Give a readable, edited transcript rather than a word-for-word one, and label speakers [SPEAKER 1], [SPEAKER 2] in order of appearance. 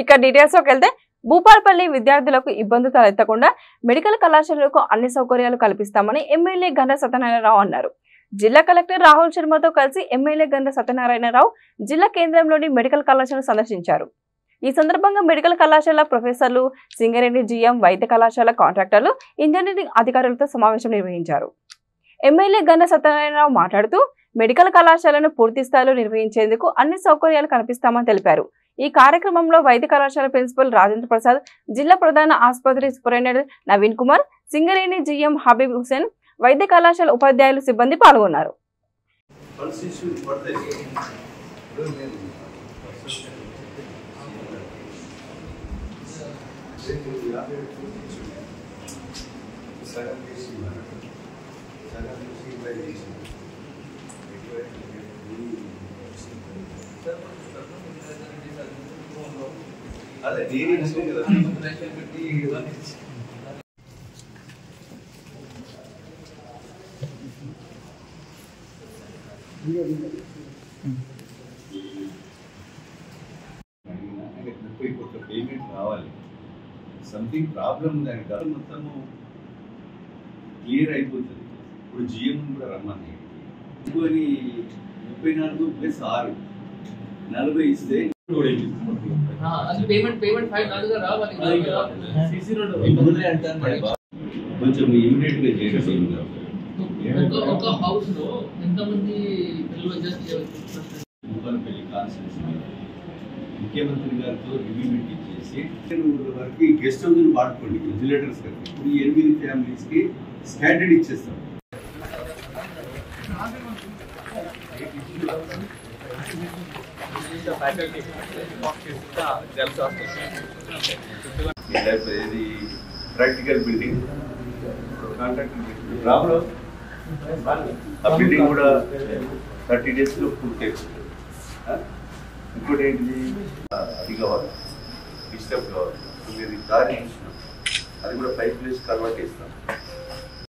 [SPEAKER 1] ఇక డీటెయిల్స్ లోకి వెళ్తే భూపాలపల్లి విద్యార్థులకు ఇబ్బందులు తలెత్తకుండా మెడికల్ కళాశాలకు అన్ని సౌకర్యాలు కల్పిస్తామని ఎమ్మెల్యే గండ్ర సత్యనారాయణరావు అన్నారు. జిల్లా కలెక్టర్ రాహుల్ శర్మతో కలిసి ఎమ్మెల్యే గండ్ర సత్యనారాయణరావు జిల్లా కేంద్రంలోని మెడికల్ కళాశాల సందర్శించారు. ఈ సందర్భంగా మెడికల్ కళాశాల ప్రొఫెసర్లు, సింగరేణి జీఎం, వైద్య కళాశాల కాంట్రాక్టర్లు, ఇంజనీరింగ్ అధికారులతో సమావేశం నిర్వహించారు. ఎమ్మెల్యే గండ్ర సత్యనారాయణరావు మాట్లాడుతూ మెడికల్ కళాశాలను పూర్తి స్థాయిలో నిర్వహించేందుకు అన్ని సౌకర్యాలు కల్పిస్తామని తెలిపారు. ఈ కార్యక్రమంలో వైద్య కళాశాల ప్రిన్సిపల్ రాజేంద్ర ప్రసాద్, జిల్లా ప్రధాన ఆసుపత్రి సూపరింటెండెంట్ నవీన్ కుమార్, సింగరేణి జీఎం హబీబ్ హుసేన్, వైద్య కళాశాల ఉపాధ్యాయులు, సిబ్బంది పాల్గొన్నారు.
[SPEAKER 2] అదే పేమెంట్ రావాలి. సంథింగ్ ప్రాబ్లం దానికి కాదు, మొత్తము క్లియర్ అయిపోతుంది. ఇప్పుడు జిఎం కూడా రమ్మని 34+6 40 ఇస్తే కొంచెం ఇమీడియట్ గా చేయండి. భూపాలపల్లి కాన్స్టిట్యూన్సీ ముఖ్యమంత్రి గారితో రివ్యూ మీటింగ్ చేసి వరకు ఈ గెస్ట్ హౌస్ వాడుకోండి. విజిలేటర్స్ గారికి ఇప్పుడు 8 ఫ్యామిలీస్ కి స్టాండర్డ్ ఇచ్చేస్తాం. ఇది ప్రాక్టికల్ బిల్డింగ్ రాములు ఆ బిల్డింగ్ కూడా 30 days లో పూర్తి అయిపోతుంది. ఇంకోటి ఏంటిది, అది కావాలి, డిస్టర్బ్ కావాలి. మీరు దారి అది కూడా 5 place కన్వర్ట్ చేస్తాం.